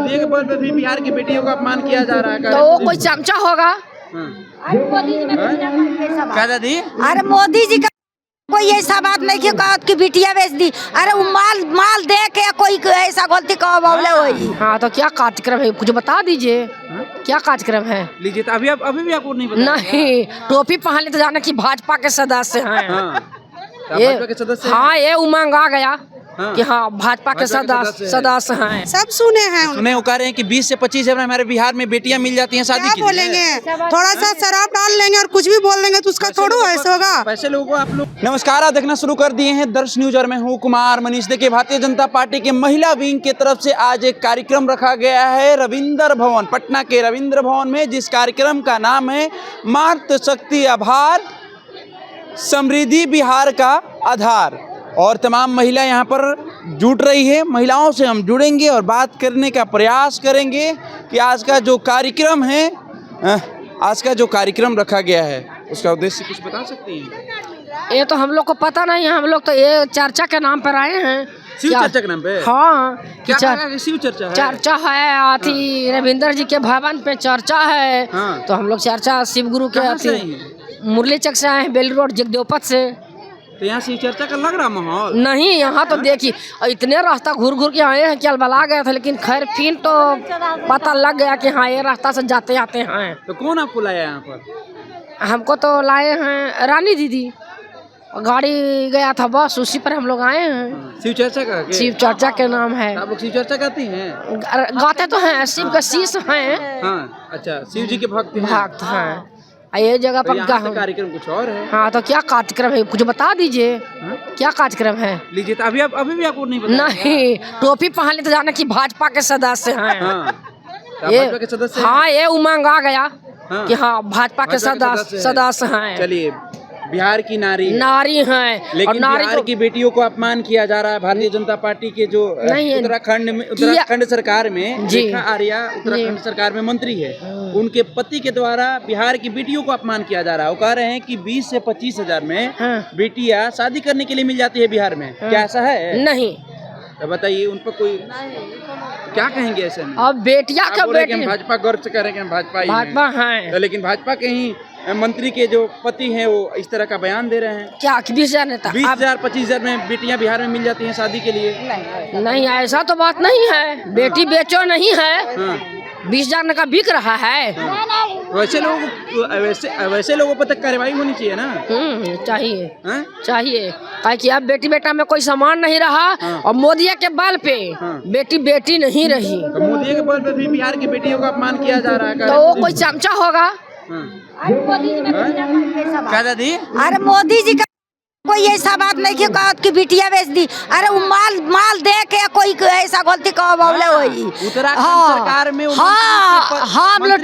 मोदी के बल पे भी बिहार की बेटियों का अपमान किया जा रहा है। तो वो कोई चमचा होगा। क्या दादी? अरे मोदी जी का कोई ऐसा बात नहीं कि कहत की बिटिया बेच दी। अरे वो माल दे के कोई ऐसा गलती कहो बोले वही। हाँ तो क्या कार्यक्रम है कुछ बता दीजिए। क्या कार्यक्रम है लीजिए। तो अभी भी आपको नहीं पता? नहीं, टोपी पहन ले तो जाने की भाजपा के सदस्य हैं। भाजपा के सदस्य? हाँ ये उमंग आ गया कि हाँ भाजपा के सदस्य हैं। सब सुने हैं। सुने वो कह रहे हैं कि 20 से 25 हजार हमारे बिहार में बेटियां मिल जाती हैं शादी के लिए। बोलेंगे थोड़ा सा शराब डाल लेंगे और कुछ भी बोल देंगे तो उसका थोड़ा ऐसा होगा। पैसे लोगों को आप लोग। नमस्कार, आप देखना शुरू कर दिए हैं दर्श न्यूज और मैं हूँ कुमार मनीष। देखिए, भारतीय जनता पार्टी के महिला विंग की तरफ से आज एक कार्यक्रम रखा गया है रविंद्र भवन, पटना के रविंद्र भवन में, जिस कार्यक्रम का नाम है मातृशक्ति आभार समृद्धि बिहार का आधार। और तमाम महिला यहाँ पर जुट रही है। महिलाओं से हम जुड़ेंगे और बात करने का प्रयास करेंगे कि आज का जो कार्यक्रम है, आज का जो कार्यक्रम रखा गया है उसका उद्देश्य कुछ बता सकती हैं? ये तो हम लोग को पता नहीं है। हम लोग तो ये चर्चा के नाम पर आए हैं। शिव चर्चा के नाम पे? हाँ, क्या शिव चर्चा है? चर्चा है आथी रविंद्र जी के भवन पे चर्चा है। हाँ। तो हम लोग चर्चा शिव गुरु के आथी मुरली चक से आए हैं, बेली रोड जगदेवपत से। तो यहाँ शिव चर्चा का लग रहा माहौल नहीं, यहाँ तो देखिए इतने रास्ता घूर के आए हैं कि अलबला गया था, लेकिन खैर फिर तो पता लग गया कि हाँ ये रास्ता से जाते आते हैं। तो कौन आपको लाया यहाँ पर? हमको तो लाए हैं रानी दीदी, गाड़ी गया था बस, उसी पर हम लोग आए हैं। शिव चर्चा का? शिव चर्चा के नाम है। आप लोग शिव चर्चा गाती हैं? गाते तो हैं, शिव का शीश हैं। हाँ, अच्छा, शिव जी के भक्त हैं। ये जगह पर कार्यक्रम कुछ और है। हाँ तो क्या कार्यक्रम है कुछ बता दीजिए। क्या कार्यक्रम है? लीजिए। तो अभी भी आपको नहीं पता? नहीं, टोपी पहन ले तो जाने की भाजपा के सदस्य हैं। भाजपा के सदस्य? हाँ ये उमंग आ गया कि हाँ भाजपा के सदस्य हैं। चलिए, बिहार की नारी हैं, लेकिन और नारी बिहार की बेटियों को अपमान किया जा रहा है भारतीय जनता पार्टी के जो उत्तराखंड सरकार में रेखा आर्या उत्तराखंड सरकार में मंत्री है, उनके पति के द्वारा बिहार की बेटियों को अपमान किया जा रहा है। वो कह रहे हैं कि 20 से 25 हजार में बेटियां शादी करने के लिए मिल जाती है बिहार में। क्या ऐसा है? नहीं। तो बताइए, उन पर कोई क्या कहेंगे ऐसे में? अब बेटिया का बेटी भाजपा गर्व से करेंगे भाजपा है, लेकिन भाजपा के ही मंत्री के जो पति हैं वो इस तरह का बयान दे रहे हैं। क्या 20,000 नेता 20,000 25,000 में बेटियां बिहार में मिल जाती हैं शादी के लिए? नहीं, ऐसा तो बात नहीं है। बेटी बेचो नहीं है। 20,000 का बिक रहा है। वैसे लोगों पर तक कार्रवाई होनी चाहिए ना? चाहिए काहे कि अब बेटी बेटा में कोई समान नहीं रहा। और मोदी के बल पे बेटी बेटी नहीं रही। तो मोदी के बल पे भी बिहार की बेटियों का अपमान किया जा रहा है। तो वो कोई चमचा होगा। क्या दादी? अरे मोदी जी का कोई ऐसा बात नहीं कि कहत की बिटिया बेच दी। अरे वो माल दे के कोई ऐसा गलती कहो बोले वही। उत्तराखंड सरकार में हम लोग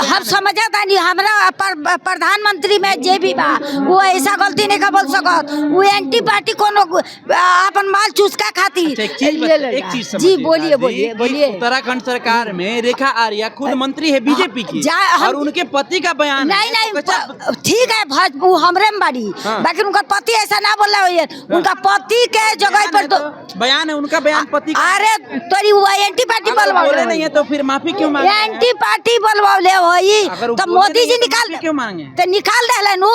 हम समझता नहीं। हमारा प्रधानमंत्री में जे भी बा वो ऐसा गलती नहीं का बोल सकत। वो एंटी पार्टी कोनो अपन माल चूसका खाती। एक चीज जी बोलिए। उत्तराखंड सरकार में रेखा आर्या खुद मंत्री है बीजेपी की, और उनके पति का बयान नहीं ठीक है, वो हमरे में बाड़ी, बाकी उनका पति ऐसा ना बोल रहा है। उनका पति के जगह पर तो बयान है, उनका बयान पति का। अरे तोरी वो एंटी पार्टी बोले नहीं है तो फिर माफी क्यों मांगे? एंटी पार्टी बोलवाले वही तो मोदी जी निकाल क्यों मांगे? तो निकाल दे नु।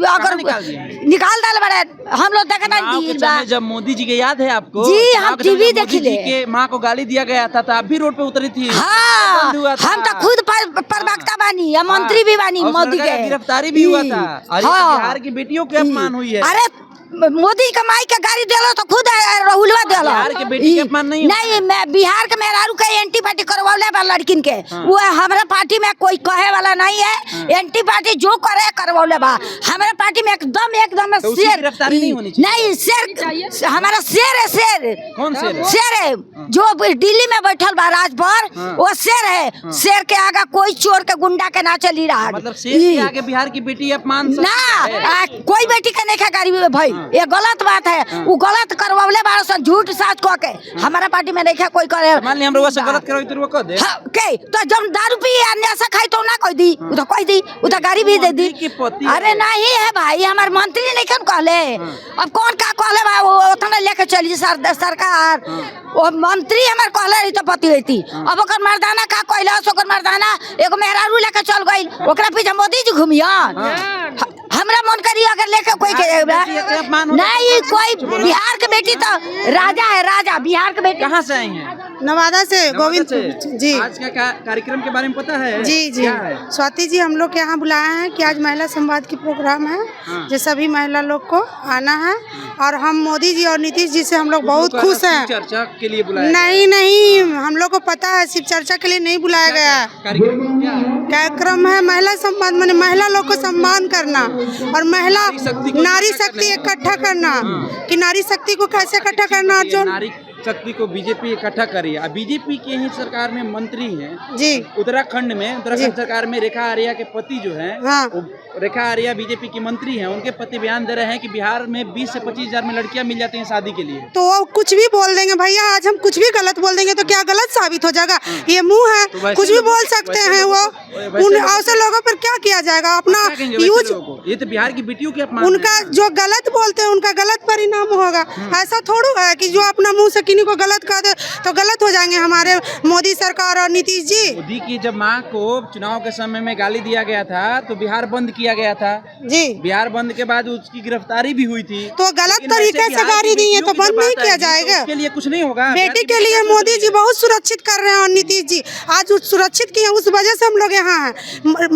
अगर निकाल दे बड़े हम लोग देखा जब मोदी जी के याद है आपको? जी, हम टीवी देखी जी के माँ को गाली दिया गया था तो आप भी रोड पे उतरी थी। हाँ, हम तो खुद प्रवक्ता बानी, मंत्री भी बानी मोदी के। गिरफ्तारी भी हुआ था। बिहार की बेटियों के अपमान हुई है। अरे मोदी कमाई के गाड़ी देलो तो खुद राहुलवा देलो। बिहार के बेटी के अपमान नहीं मैं बिहार के मेहरारू के एंटी पार्टी करवाले बा लड़किन के। वो हमारे पार्टी में कोई कहे वाला नहीं है। एंटी पार्टी जो करे करवाले बा। हमारे पार्टी में एकदम तो शेर गिरफ्तारी नहीं होनी चाहिए। नहीं, शेर हमारा शेर है। शेर कौन शेर? शेर है जो दिल्ली में बैठल बा राज पर, वो शेर है। शेर के आगे कोई चोर के गुंडा के ना चली रहा। मतलब शेर के आगे बिहार की बेटी अपमान ना कोई बेटी के नहीं खा गाड़ी भाई, ये गलत बात है। वो गलत करवाले बारह झूठ झूठ साच कह के हमारा पार्टी में नहीं कोई करे। मान ली हम रउआ से गलत करो तो रउआ कह दे। हाँ, के तो जब दारू पी नशा खाई तो ना कह दी, वो तो कह दी, वो तो गाड़ी भी दे दी। अरे नहीं है भाई, हमारे मंत्री नहीं कौन कहले, अब कौन का कहले बा, वो उतना लेके चली सरकार, वो मंत्री हमारे कहले रही तो पति रहती। अब ओकर मर्दाना का कहला, ओकर मर्दाना एगो मेहरारू लेके चल गई, ओकरा पीछे मोदी जी घूमियन। हमरा मन करी अगर लेके कोई के नहीं, कोई बिहार के बेटी तो राजा है, राजा बिहार के बेटी। कहाँ से आई हैं? नवादा से गोविंद जी। आज का कार्यक्रम के बारे में पता है? जी जी, स्वाति जी हम लोग के यहाँ बुलाए हैं कि आज महिला संवाद की प्रोग्राम है, जो सभी महिला लोग को आना है, और हम मोदी जी और नीतीश जी से हम लोग बहुत खुश हैं। चर्चा के लिए बुलाया? नहीं, हम लोग को पता है, सिर्फ चर्चा के लिए नहीं बुलाया गया। कार्यक्रम है महिला संवाद, माने महिला लोग को सम्मान करना और महिला नारी शक्ति इकट्ठा करना, कि नारी शक्ति को कैसे इकट्ठा करना। और जो नारी शक्ति को बीजेपी इकट्ठा करी है। बीजेपी के ही सरकार में मंत्री हैं जी, उत्तराखंड सरकार में रेखा आर्या के पति जो हैं, हाँ। रेखा आर्या बीजेपी की मंत्री हैं, उनके पति बयान दे रहे हैं कि बिहार में 20 से 25 हजार में लड़कियां मिल जाती हैं शादी के लिए। तो वो कुछ भी बोल देंगे भैया, आज हम कुछ भी गलत बोल देंगे तो क्या गलत साबित हो जाएगा? ये मुंह है, तो कुछ भी बोल सकते हैं वो। उन ऐसे लोगों पर क्या किया जाएगा? अपना यूज, ये तो बिहार की बेटियों के अपमान। उनका जो गलत बोलते हैं उनका गलत परिणाम होगा। ऐसा थोड़ा है कि जो अपना मुंह से किन्हीं को गलत कह दे तो गलत हो जाएंगे हमारे मोदी सरकार और नीतीश जी। मोदी की जब माँ को चुनाव के समय में गाली दिया गया था तो बिहार बंद किया गया था जी। बिहार बंद के बाद उसकी गिरफ्तारी भी हुई थी। तो गलत तरीके से गाली दी है तो बंद नहीं किया जाएगा? उसके लिए कुछ नहीं होगा। बेटी के लिए मोदी जी बहुत सुरक्षित कर रहे हैं और नीतीश जी आज सुरक्षित किए, उस वजह से हम लोग यहाँ हैं।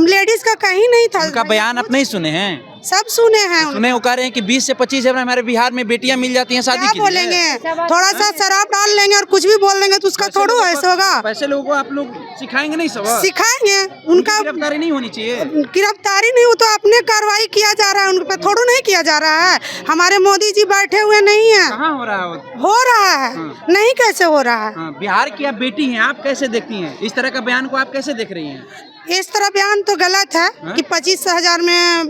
लेडीज का कहीं नहीं था। उनका बयान आप नहीं सुने हैं? सब सुने हैं। सुने, वो कह रहे हैं कि 20 से 25 हजार में हमारे बिहार में बेटियां मिल जाती हैं शादी के लिए। बोलेंगे थोड़ा सा शराब डाल लेंगे और कुछ भी बोल देंगे तो उसका थोड़ा ऐसा होगा। वैसे लोगों को आप लोग सिखाएंगे नहीं? सब सिखाएंगे, उनका गिरफ्तारी नहीं होनी चाहिए। गिरफ्तारी नहीं हो तो अपने कार्रवाई किया जा रहा है, उन पर थोड़ा नहीं किया जा रहा है। हमारे मोदी जी बैठे हुए नहीं है। कहाँ हो रहा है? हो रहा है, नहीं कैसे हो रहा है? बिहार की आप बेटी हैं, आप कैसे देखती हैं इस तरह का बयान को? आप कैसे देख रही हैं? इस तरह बयान तो गलत है कि 25 हजार में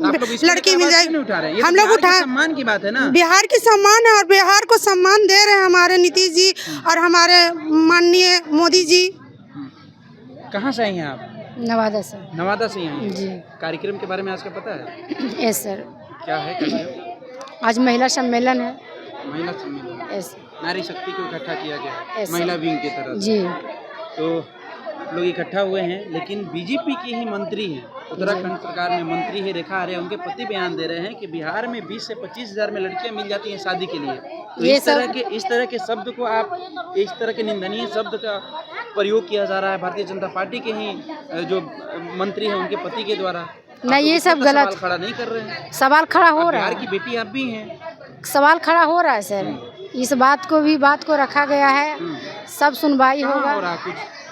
लड़की मिल जाएगी। हम लोग उठा, सम्मान की बात है ना, बिहार की सम्मान है और बिहार को सम्मान दे रहे हैं हमारे नीतीश जी और हमारे माननीय मोदी जी। कहाँ से आई हैं आप? नवादा से। नवादा से आई जी। कार्यक्रम के बारे में आज का पता है? Yes sir. क्या है कार्यक्रम? आज महिला सम्मेलन है। महिला सम्मेलन, यस। नारी शक्ति को इकट्ठा किया गया है Yes, महिला विंग की तरफ जी। तो लोग इकट्ठा हुए हैं, लेकिन बीजेपी की ही मंत्री हैं, उत्तराखंड सरकार में मंत्री है रेखा आर्या, उनके पति बयान दे रहे हैं कि बिहार में 20 से 25 हजार में लड़कियां मिल जाती हैं शादी के लिए। तो इस तरह के शब्द को आप, इस तरह के निंदनीय शब्द का प्रयोग किया जा रहा है भारतीय जनता पार्टी के ही जो मंत्री हैं उनके पति के द्वारा। नहीं, ये सब गलत सवाल खड़ा नहीं कर रहे हैं। सवाल खड़ा हो रहा है। बिहार की बेटी आप भी हैं, सवाल खड़ा हो रहा है सर। इस बात को रखा गया है, सब सुनवाई होगा।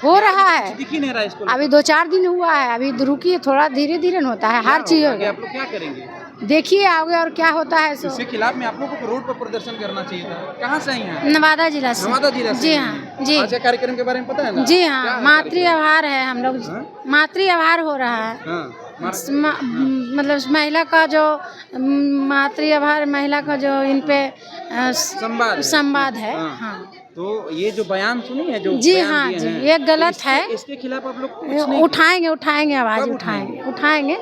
हो रहा है, दिख ही नहीं रहा इसको। अभी 2-4 दिन हुआ है, अभी रुकिए, थोड़ा धीरे धीरे होता है, हर चीज आप लोग क्या करेंगे? देखिए आगे और क्या होता है। इसके खिलाफ में आप लोगों को रोड पर प्रदर्शन करना चाहिए था। कहाँ से आई हैं? नवादा जिला से। नवादा जिला से? जी हाँ जी। आज के कार्यक्रम के बारे में पता है ना? जी हाँ, मातृ आभार है, हम लोग मातृ आभार हो रहा है। मतलब महिला का जो मातृ आभार, महिला का जो इन पे संवाद है। हाँ। तो ये जो बयान सुनी है, जो जी हाँ जी, ये गलत है। इसके खिलाफ आप लोग उठाएंगे आवाज उठाएंगे।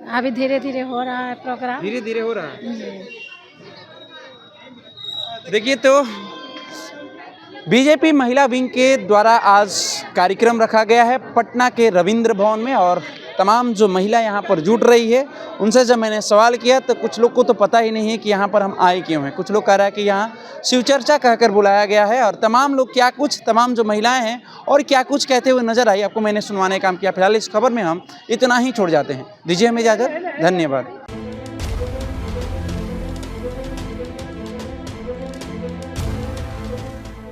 अभी धीरे धीरे हो रहा है प्रोग्राम, धीरे धीरे हो रहा है। देखिए, तो बीजेपी महिला विंग के द्वारा आज कार्यक्रम रखा गया है पटना के रविंद्र भवन में, और तमाम जो महिला यहाँ पर जुट रही है उनसे जब मैंने सवाल किया तो कुछ लोग को तो पता ही नहीं है कि यहाँ पर हम आए क्यों हैं। कुछ लोग कह रहा है कि यहाँ शिवचर्चा कहकर बुलाया गया है, और तमाम लोग तमाम जो महिलाएं हैं और क्या कुछ कहते हुए नजर आई, आपको मैंने सुनवाने का काम किया। फिलहाल इस खबर में हम इतना ही छोड़ जाते हैं। दीजिए हमें इजाज़त, धन्यवाद।